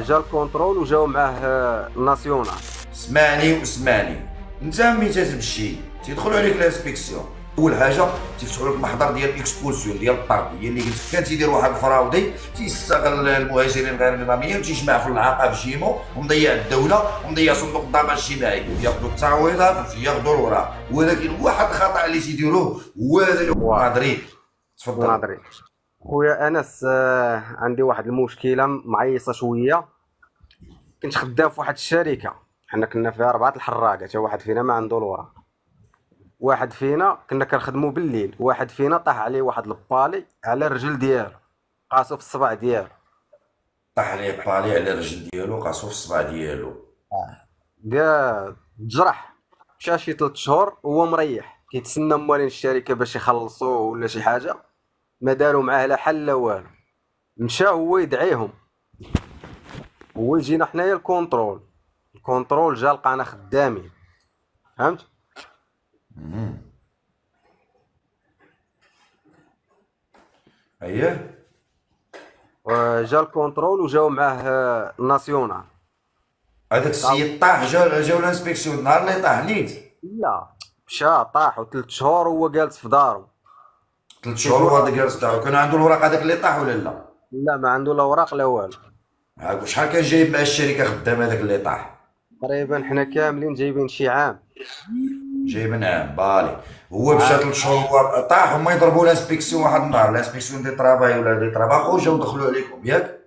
جا الكونترول وجاو معاه الناسيونال. اسمعني واسمعني، انت ملي تتمشي تيدخلوا عليك لانسبيكسيون، اول حاجه تيفتحوا لك المحضر ديال الاكسبولسيون ديال الطرد، هي اللي قلت كان تيدير واحد الفراودي تيستغل المهاجرين غير النظاميين وتيجمع في العاقه في جيمو ومضيع الدوله ومضيع صندوق الضمان الاجتماعي، ياخذوا التعويضات وياخذوا الوراق. ولكن واحد الخطا اللي تيديروه هو هذا اللي ناظرين. تفضل. ناظرين خويا انس، عندي واحد المشكله معيصه شويه. كنت خدام في واحد الشركه، حنا كنا فيها 4 الحراقه، حتى واحد فينا ما عنده الوراق. واحد فينا كنا كنخدموا بالليل، واحد فينا طاح عليه واحد البالي على الرجل ديالو، قاسو في الصبع ديالو. طاح عليه بالي على الرجل ديالو، قاسو في الصبع ديالو. تجرح، مشى شي 3 شهور وهو مريح كيتسنى موالين الشركه باش يخلصوه ولا شي حاجه. ما داروا معاه لا حل لا والو. مشى هو يدعيهم، هو يجينا حنايا الكونترول جا لقانا خدامين، فهمت؟ اييه. جا الكونترول وجاو معاه الناسيونال. هذاك السيد طاح، جاو الانسبكسيون النهار اللي طاح نيت. لا، مشى طاح و3 شهور وهو جالس في دارو. 3 شهور وهذا جالس دارو، كان عنده الوراق هذاك اللي طاح ولا لا؟ لا، ما عنده لا اوراق لا والو. هاك شحال كان جايب مع الشركه خدام هذاك اللي طاح؟ تقريبا حنا كاملين جايبين شي عام. جايب نعم بالي. هو مشى 3 شهور هو طاح، هما يضربوا الانسبكسيون واحد النهار، الانسبكسيون دي طرافاي ولا دي طرافاخو، جاو دخلوا عليكم ياك؟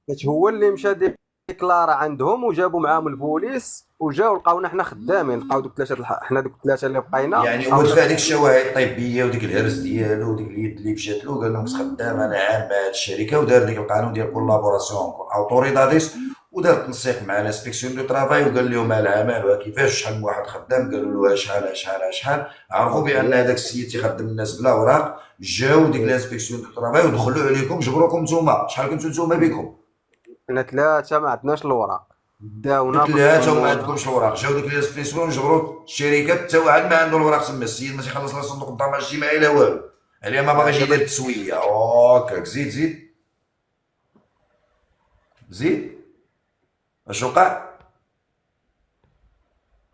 حيت هو اللي مشى ديكلارا عندهم وجابوا معاهم البوليس وجاو لقاونا حنا خدامين. لقاو دوك 3 حنا دوك 3 اللي بقينا. يعني هو دفع ديك الشواهد الطبيه وديك الهرس ديالو وديك اليد اللي مشات له، قال لهم خدام انا عام مع هاد الشركه، ودار ديك القانون ديال كولابوراسيون اوتوريداديس، ودار تنسيق مع الانسبكسيون دو طرافاي وقال لهم العمل وكيفاش شحال من واحد خدام، قالوا له شحال. عرفوا بان هذاك السيد تيخدم الناس بلا اوراق، جاو ديك الانسبكسيون دو طرافاي ودخلوا عليكم جبروكم نتوما. شحال كنتو نتوما بكم؟ حنا 3 ما عندناش الوراق، داونا ثلاثه وما عندكمش الوراق، جاو ديك الانسبكسيون جبروا الشركات، حتى واحد ما عنده الوراق، تما السيد ما تيخلص لا صندوق الضمان الاجتماعي لا والو، عليه ما باغيش يدير التسويه. هاكاك زيد اش وقع؟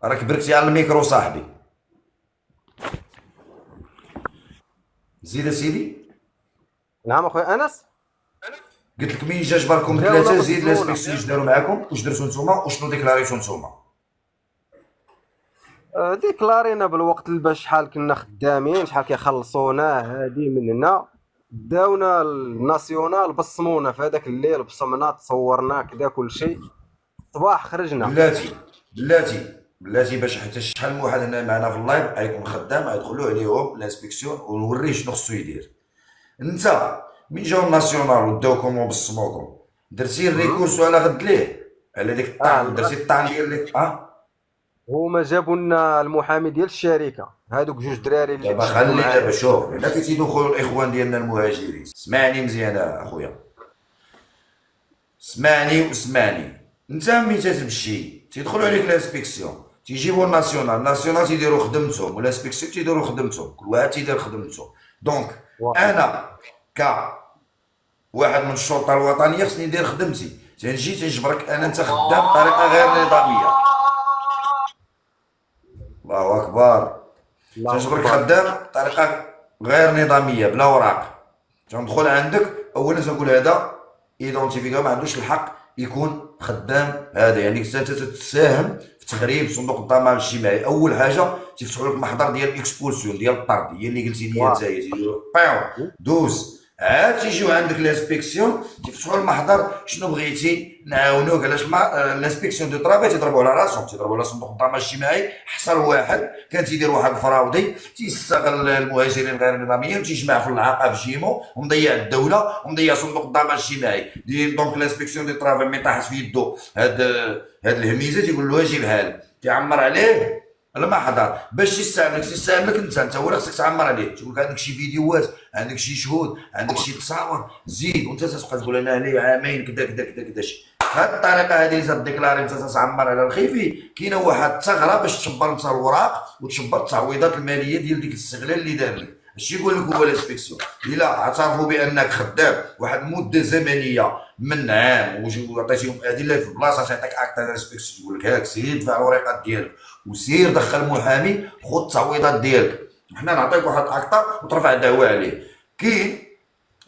راك بركتي على الميكرو صاحبي. زيد اسيدي. نعم اخويا انس. قلت لك مين جا جبركم ثلاثه، زيد الانسبكسيون اش داروا معاكم، واش درتو نتوما وشنو ديكلاريتو نتوما؟ ديكلارينا بالوقت باش شحال كنا خدامين، شحال كيخلصونا هادي من هنا. داونا الناسيونال، بصمونا في هذاك الليل، بصمنا تصورنا كذا كلشي. صباح خرجنا. بلاتي باش حتى شحال من واحد هنا معنا في اللايف غيكون خدام، غيدخلوا عليهم الانسبكسيون ونوريه شنو خصو يدير. انت من جاو الناسيونال وداوكم وبصموكم، درتي الريكورسو على غد ليه على ديك الطعن، درتي الطعن ديال ديك هما جابوا لنا المحامي ديال الشركه، هادوك 2 دراري اللي دابا خلي دابا شوف، الا كنتي تدخلوا الاخوان ديالنا المهاجرين، اسمعني مزيان اخويا، اسمعني. انت ملي تتمشي تيدخلوا عليك الانسبكسيون، تيجيبوا الناسيونال تيديروا خدمتهم، والانسبكسيون تيديروا خدمتهم، كل واحد تيدير خدمته. دونك انا ك واحد من الشرطه الوطنيه خصني ندير خدمتي، تنجي تنجبرك انا انت خدام بطريقه غير نظاميه. الله اكبر. تنجبرك خدام بطريقه غير نظاميه بلا اوراق. تندخل عندك اولا تنقول هذا ايدونتيفيكا ما عندوش الحق يكون خدام، هذا يعني انت تتساهم في تخريب صندوق الضمان الاجتماعي. اول حاجه تيفتحوا لك محضر ديال الاكسبولسيون ديال الطرد، هي اللي قلتي لي انت، تيديروا باو دوز، عاد تيجيو عندك الانسبكسيون تيفتحوا المحضر، شنو بغيتي نعاونوك. علاش الانسبكسيون دو طرافاي تيضربوا على راسهم، تيضربوا على صندوق الضمان الاجتماعي. حصل واحد كان تيدير واحد الفراودي، تيستغل المهاجرين غير النظاميين وتيجمع في العاقه في جيمو ومضيع الدوله ومضيع صندوق الضمان الاجتماعي. دونك الانسبكسيون دو طرافاي ملي طاحت في يدو هاد الهميزه تيقول له جيبها لي، تيعمر عليه المحضر باش يستعملك انت هو اللي خصك تعمر عليه. تقول لك عندك شي فيديوهات، عندك شي شهود، عندك شي تصاور، زيد وانت تبقى تقول انا لي عامين كذا كذا كذا كذا. بهذه الطريقه هذه اللي تديكلاري انت تعمر على الخيفي، كاينه واحد الثغره باش تشبر انت الوراق وتشبر التعويضات الماليه ديال ديك الاستغلال اللي دار لك. اش يقول لك هو لانسبكسيون؟ الا اعترفوا بانك خدام واحد المده زمنيه من عام وعطيتيهم ادله في بلاصه تعطيك اكت لانسبكسيون، تقول لك هاك سير دفع الوريقات ديالك وسير دخل محامي خذ التعويضات ديالك، حنا نعطيك واحد اكتا وترفع دعوه عليه. كاين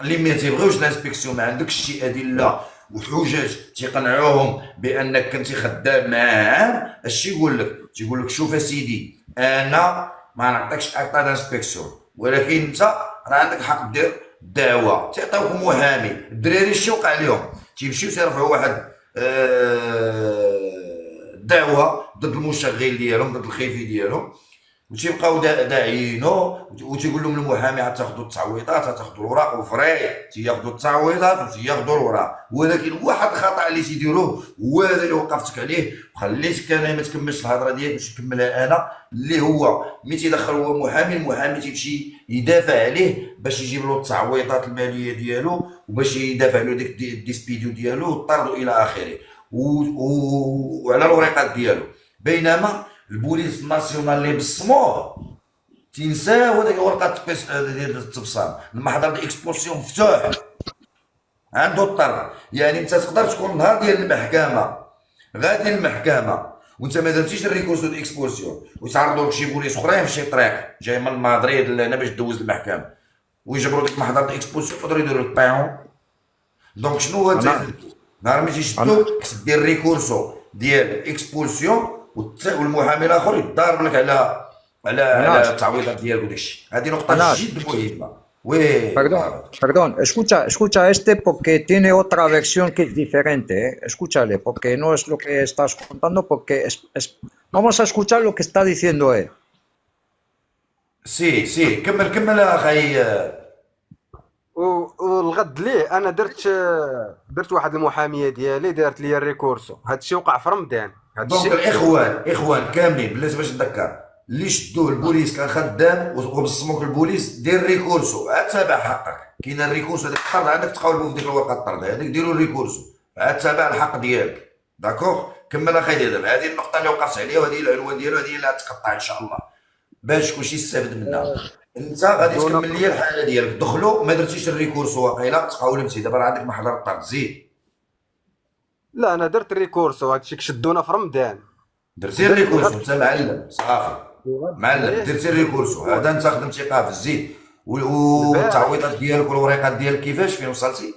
اللي ما تيبغيوش لانسبكسيون، ما عندكش شي ادله وحجج تيقنعوهم بانك كنتي خدام معاه عام، اش يقول لك؟ تيقول لك شوف اسيدي انا ما نعطيكش اكتا دانسبكسيون، ولكن انت راه عندك حق دير دعوه، تيعطيوك محامي. الدراري شي وقع لهم؟ تيمشيو تيرفعوا واحد دعوه ضد المشغل ديالهم، ضد الخيفي ديالهم، وتيبقاو داعيينو وتيقول لهم المحامي غتاخذوا التعويضات، غتاخذوا الوراق، وفري تياخذوا التعويضات وتياخذوا الوراق. ولكن واحد الخطا اللي تيديروه هو هذا اللي وقفتك عليه وخليتك انا ما تكملش الهضره ديالك باش نكملها انا، اللي هو ملي تيدخل هو محامي، المحامي تيمشي يدافع عليه باش يجيب له التعويضات الماليه ديالو وباش يدافع له ديك الديسبيديو ديالو والطرد الى اخره وعلى الوريقات ديالو. بينما البوليس الناسيونال اللي بصموه تنساو هذيك ورقه ديال التبصام، المحضر ديال اكسبوسيون مفتوح عنده الطرد. يعني انت تقدر تكون النهار ديال المحكمه غادي المحكمه وانت ما درتيش الريكورسو ديال اكسبوسيون ويتعرضوا لك شي بوليس اخرين في شي طريق جاي من مدريد لهنا باش دوز المحكمه ويجبروا ديك المحضر ديال اكسبوسيون يقدروا يديروا الطيعون. دونك شنو هو نهار ما تيشدوك خصك دير ريكورسو ديال اكسبولسيون والمحامي الاخر يضارب لك على التعويضات ديالك وداكشي. هذه نقطه جد مهمه. وي Perdón, escucha este porque tiene otra versión que es diferente, ¿eh? Escúchale, porque no es lo que estás contando, porque vamos a escuchar lo que está diciendo él. سي كمل اخي. والغد ليه انا درت واحد المحاميه ديالي دارت لي الريكورسو. هادشي وقع في رمضان. دونك الاخوان كاملين بلاتي باش نذكر اللي شدوه البوليس كان خدام وبصموك البوليس دير ريكورسو عاد تابع حقك. كاين الريكورسو هذاك الطرد عندك تقاولوا في ديك الورقه الطرد هذيك ديروا الريكورسو عاد تابع الحق ديالك. داكوغ كمل اخي دابا هذه النقطه اللي وقفت عليها وهذه العنوان ديالو هذه اللي غتقطع ان شاء الله باش كلشي يستافد منها. انت غادي تكمل لي الحاله ديالك. دخلوا ما درتيش الريكورسو واقيلا تقاولتي دابا راه عندك محضر الطرد زيد. لا انا درت الريكورسو هادشي كشدونا في رمضان. درتي الريكورسو انت معلم صافي معلم درتي الريكورسو هذا انت خدمتي قافز زيد. والتعويضات ديالك والوريقات ديالك كيفاش فين وصلتي؟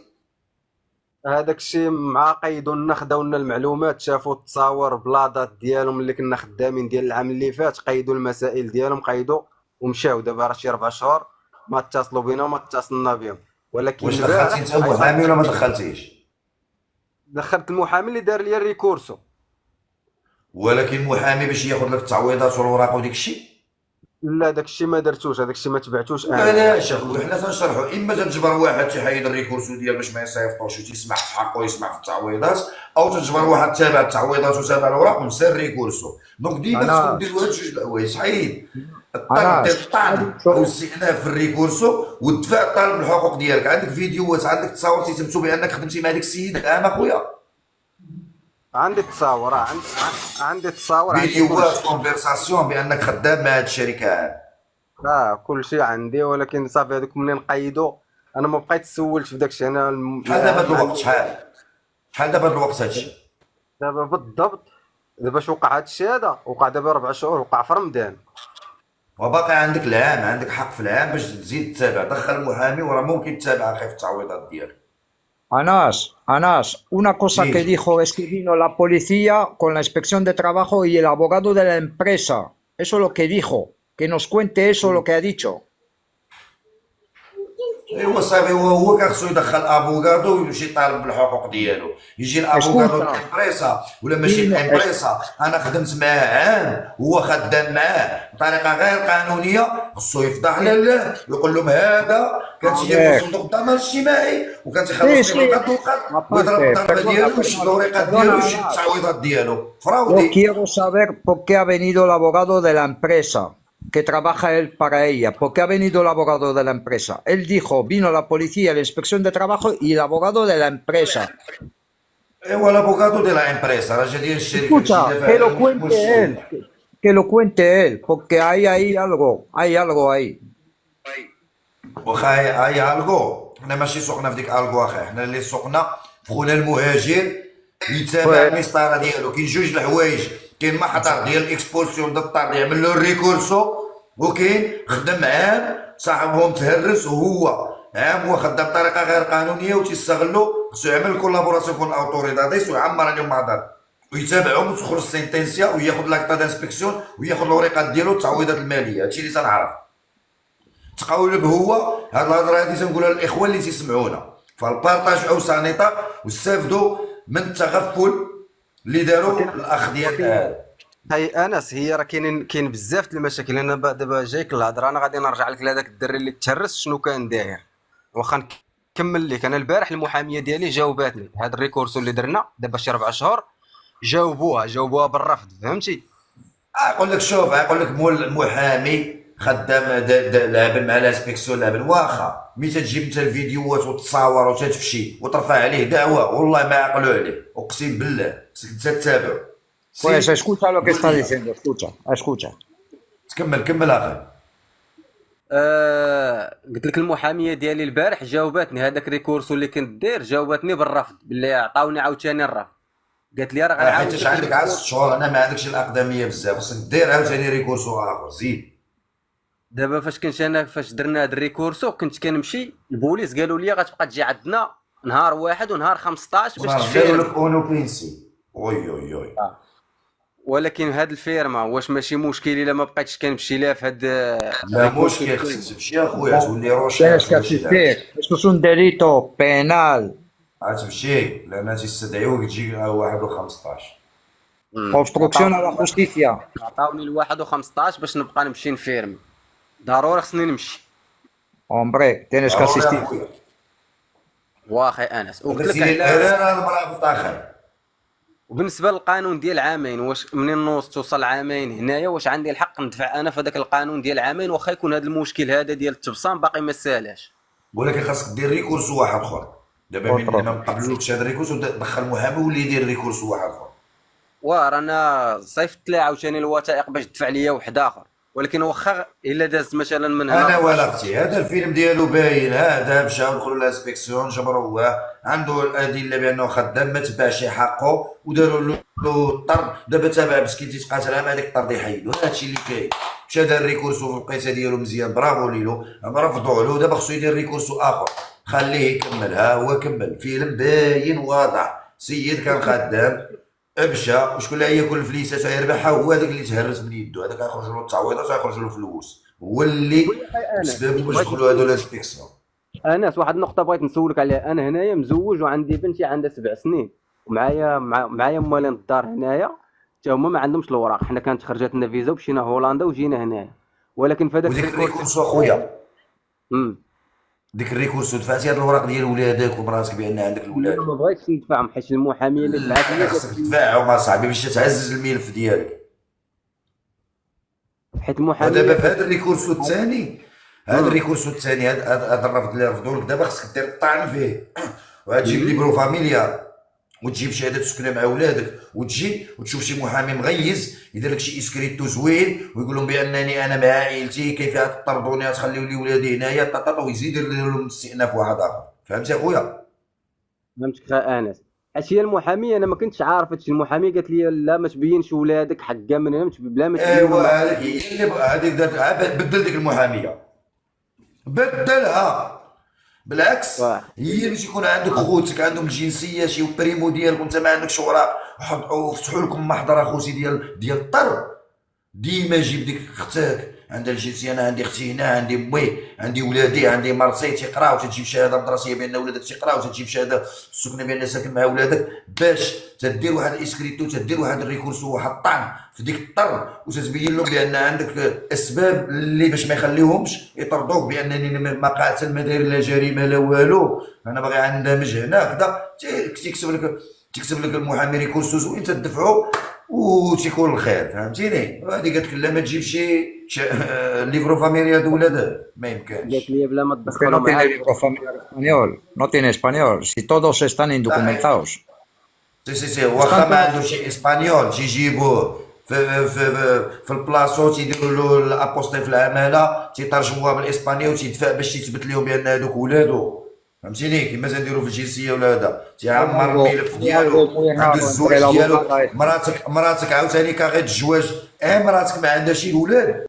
هذاك الشيء مع قيدوا لنا خداو لنا المعلومات شافوا التصاور بلاطات ديالهم اللي كنا خدامين ديال العام اللي فات قيدوا المسائل ديالهم قيدوا ومشاو. دابا راه شي 4 شهور ما اتصلوا بينا وما اتصلنا بهم. ولكن واش دخلتي انت محامي ولا ما دخلتيش؟ دخلت المحامي اللي دار لي الريكورسو. ولكن المحامي باش ياخذ لك التعويضات والوراق وديك الشيء لا داك الشيء ما درتوش. هذاك الشيء ما تبعتوش انا. علاش اخويا حنا تنشرحوا اما تنجبر واحد تيحيد الريكورسو ديال باش ما يصيفطوش وتيسمع في حقه ويسمع في التعويضات، او تنجبر واحد تابع التعويضات وتابع الوراق ونسى الريكورسو. دونك ديما خصكم ديروا هاد جوج الحوايج حيد الطلب ديال الطعن او الاستئناف في الريكورسو والدفاع طالب الحقوق ديالك. عندك فيديوهات عندك تصاور تيثبتوا بانك خدمتي مع ديك السيد عام اخويا. عندي تصاور عندي تصاور فيديوهات كونفرساسيون بانك خدام مع هاد الشركه. كل شيء عندي. ولكن صافي هذوك منين قيدوا انا ما بقيت سولت في داك الشيء. انا شحال دابا الوقت شحال دابا الوقت هادشي دابا بالضبط دابا شو وقع هادشي هذا وقع دابا 4 شهور وقع في رمضان. وباقي عندك العام عندك حق في العام باش تزيد تتابع. دخل المحامي وراه ممكن تتابع اخي في التعويضات ديالك. Anás, una cosa Sí. que dijo es que vino la policía con la inspección de trabajo y el abogado de la empresa. Eso es lo que dijo. Que nos cuente eso lo que ha dicho. ايوا صافي هو كان خصو يدخل افوكادو ويمشي يطالب بالحقوق ديالو. يجي الافوكادو الامبريسا ولا ماشي الامبريسا انا خدمت معاه عام هو خدام معاه بطريقه غير قانونيه، خصو يفضح لله ويقول لهم هذا كان تيجي من صندوق الضمان الاجتماعي وكان تيخلص لي القد والقد ويضرب الضربه ديالو ويشد الوريقات ديالو ويشد التعويضات ديالو. Yo فراودي. quiero saber por qué ha venido el abogado de la empresa, que trabaja él para ella. ¿Por qué ha venido el abogado de la empresa? Él dijo, vino la policía, la inspección de trabajo y el abogado de la empresa. ايوا الافوكادو ديال الامبريسا راه جا ديال الشركه. Escucha, que lo cuente él, que lo cuente él, porque hay ahí algo, hay algo ahí. واخا هي الغو، حنا ماشي سوقنا في ديك الغو اخي، حنا اللي سوقنا في خونا المهاجر يتابع Ouais. المسطره ديالو. كاين جوج الحوايج، كاين محضر ديال الاكسبولسيون ضد الطرد يعمل له الريكورسو، وكاين خدم عام صاحبهم تهرس وهو عام هو خدام بطريقه غير قانونيه وتيستغلو. خصو يعمل الكولابوراسيون كون الاوتوريتاديس ويعمر عليهم محضر ويتابعهم وتخرج السنتنسيا وياخذ لاكتا دانسبكسيون وياخذ الوريقات ديالو التعويضات الماليه. هادشي اللي تنعرف. تقولب هو هاد الهضره هادي تنقولها للاخوان اللي تيسمعونا، فالبارطاج اوسع نطاق واستافدوا من التغفل اللي داروا الاخ ديال هاي انس، هي راه كاين بزاف د المشاكل. انا دابا جايك الهضره، انا غادي نرجع لك لهذاك الدري اللي تهرس شنو كان داير. واخا نكمل لك، انا البارح المحاميه ديالي جاوباتني هذا الريكورسو اللي درنا دابا شي 4 شهور، جاوبوها بالرفض، فهمتي. يقول لك شوف، يقول لك مول المحامي خدام لعب مع لاسبيكسيون لعب، واخا ملي تجيب انت الفيديوهات وتصاور وتتمشي وترفع عليه دعوه والله ما عقلوا عليه، اقسم بالله خصك انت تتابعو. Pues escucha lo que está diciendo, escucha. كمل اخي. قلت لك المحاميه ديالي البارح جاوباتني هذاك ريكورسو اللي كنت داير، جاوباتني بالرفض، باللي عطاوني عاوتاني الرفض. قالت لي راه غنعاود حيت عندك 10 شهور، انا ما عندكش الاقدميه بزاف، خصك دير عاوتاني ريكورسو اخر زيد. دابا فاش درنا هاد الريكورسو كنت كنمشي البوليس قالوا لي غتبقى تجي عندنا نهار 1 ونهار 15 باش داروا تفيرم. لك اونو بينسي وي ولكن هاد الفيرما واش ماشي مشكل الا ما بقيتش كنمشي لها في هاد لا مشكل، خصك تمشي اخويا تولي Tienes que روشيرش. asistir. Esto es un delito penal. غتمشي لان تيستدعيوك تجي 1 و15. Obstrucción a la justicia. عطاوني الواحد و15 باش نبقى نمشي نفيرمي، ضروري خصني نمشي. Hombre, tienes que asistir. واخي انس وقلت لك قلت لي على انا المرابط اخر. وبالنسبه للقانون ديال عامين، واش منين نوص توصل عامين هنايا واش عندي الحق ندفع انا في هذاك القانون ديال عامين، واخا يكون هذا المشكل هذا ديال التبصام باقي ما سالاش. ولكن خاصك دير ريكورس واحد اخر. دابا من ما مقبلوكش هذا الريكورس دخل محامي واللي يدير ريكورس واحد اخر. رانا صيفط لها عاوتاني الوثائق باش تدفع ليا واحد اخر، ولكن واخا الا داز مثلا من هنا انا ولا اختي هذا الفيلم ديالو باين، هذا مشاو دخلوا لاسبيكسيون جبروه، عنده الادله بانه خدام ما تباعش حقه وداروا له الطرد. دابا تابع مسكين تيتقاتل مع هذاك الطرد يحيدو. هادشي اللي كاين. مشى دار ريكورسو في القيسه ديالو مزيان، برافو ليلو، رفضوا له. دابا خصو يدير ريكورسو اخر، خليه يكمل. ها هو كمل، فيلم باين واضح. سيد كان خدام مشى، وشكون اللي ياكل الفليسات ويربحها؟ هو هذاك اللي تهرس من يدو، هذاك غيخرج له التعويضات ويخرج له فلوس، هو اللي سبب باش دخلوا هادو لاسبيكسيون. انس واحد النقطه بغيت نسولك عليها. انا هنايا مزوج وعندي بنتي عندها 7 سنين، ومعايا مالين الدار هنايا حتى هما ما عندهمش الوراق. حنا كانت خرجت لنا فيزا ومشينا هولندا وجينا هنايا، ولكن في هذاك وديك الريكورسو اخويا، امم ديك الريكورسو دفعتي هاد الوراق ديال ولادك ومراتك بان عندك الولاد؟ ما بغيتش ندفعهم حيت المحاميه اللي دفعت لي خصك تدفعهم اصاحبي باش تعزز الملف ديالك. حيت المحاميه ودابا في هذا الريكورسو الثاني، هذا الريكورسو الثاني، هذا الرفض اللي رفضوا لك، دابا خصك دير الطعن فيه وتجيب ليبرو فاميليا وتجيب شهاده سكنه مع ولادك، وتجي وتشوف شي محامي مغيز يدير لك شي اسكريتو زوين ويقول لهم بانني انا مع عائلتي، كيف تطردوني تخليو لي ولادي هنايا طاطا، ويزيد يدير لهم استئناف واحد اخر. فهمتي اخويا؟ فهمتك خا انس. هادشي المحاميه انا ما كنتش عارف هادشي. المحامي قالت لي لا ما تبينش ولادك حقا من هنا بلا ما تبين. ايوا هذيك هي اللي هذيك دارت، بدل ديك المحاميه، بدلها. بالعكس هي باش يكون عندك خوتك عندهم الجنسيه شي بريمو ديالك وانت ما عندكش وراق، وفتحوا لكم محضر اخوتي ديال الطر. ديما جيب ديك اختك عندها الجنسيه، انا عندي اختي هنا، عندي امي، عندي ولادي، عندي مرتي تيقراو، تجيب شهاده مدرسيه بان ولادك تيقراو، تجيب شهاده السكنه بان ساكن مع ولادك، باش تدير واحد الاسكريتو، تدير واحد الريكورسو، واحد الطعن في ديك الطر، وتتبين لهم بان عندك اسباب اللي باش ما يخليوهمش يطردوك، بانني ما قاتل، ما داير لا جريمه لا والو، انا باغي عندمج هنا كذا. تكتب لك المحامي ريكورسو زوين تدفعو وتيكون الخير. فهمتيني؟ هذه قالت لك لا ما تجيبش ليبرو فاميليا د ولادك، ما يمكنش. قالت لي بلا ما Que تدخلوا no tiene معاك. libro familiar español. No tiene español. Si todos están indocumentados. سي واخا ما عندوش اسبانيول تيجيبوه في البلاصو تيديروا له الابوستي في العماله، تيترجموها بالاسبانيه وتيدفع باش تيثبت لهم بان هذوك ولادو. فهمتيني كيما تنديروا في الجنسيه ولا هذا، تيعمر الملف ديالو، عنده الزواج ديالو. مراتك عاوتاني كاغيط الزواج، مراتك ما عندهاش الولاد،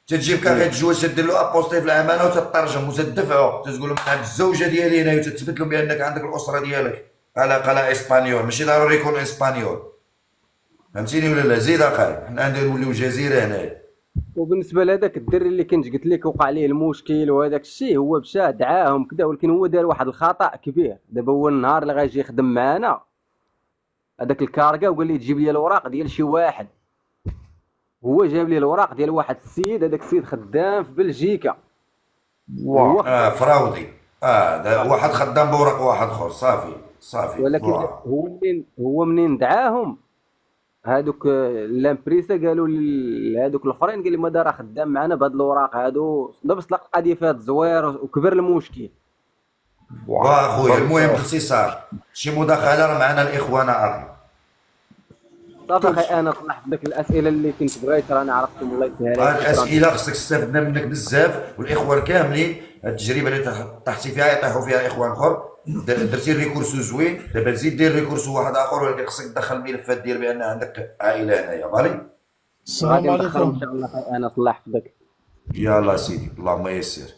تتجيب كاغيط الزواج تدير له ابوستي في العماله وتترجم وتدفعو، تقول لهم عند الزوجه ديالي هنايا وتثبت لهم بانك عندك الاسره ديالك على اسبانيول، ماشي ضروري يكون اسبانيول. فهمتيني ولا لا؟ زيد اخاي، حنا عندنا نوليو جزيره هنايا. وبالنسبه لهذاك الدري اللي كنت قلت لك وقع ليه المشكل وهذاك الشيء، هو مشى دعاهم كذا، ولكن هو دار واحد الخطا كبير. دابا هو النهار اللي غيجي يخدم معانا هذاك الكاركا وقال لي تجيب لي الاوراق ديال شي واحد، هو جاب لي الاوراق ديال واحد السيد، هذاك السيد خدام في بلجيكا. هو فراودي. ده واحد خدام بورق واحد اخر، صافي. ولكن هو منين دعاهم هادوك لامبريسا قالوا لهادوك الاخرين، قال لي ما راه خدام معنا بهاد الاوراق هادو، دابا طلق القضيه فيها الزوير وكبر المشكل. واخويا المهم باختصار شي مداخله راه معنا الاخوان اخي. صافي اخي، انا طلعت بداك الاسئله اللي كنت بغيت، رانا عرفتهم الله يسهل هاد عليك. الاسئله خصك استفدنا منك بزاف، والاخوان كاملين هاد التجربه اللي طحتي فيها يطيحوا فيها اخوان اخر. درتي الريكورسو زوين، دابا زيد دير ريكورسو واحد اخر، ولكن خصك تدخل الملفات ديال بان عندك عائله هنايا. فالي السلام غادي ندخل ان عليكم. شاء الله اخي، انا طلعت بداك. يلا سيدي اللهم يسر.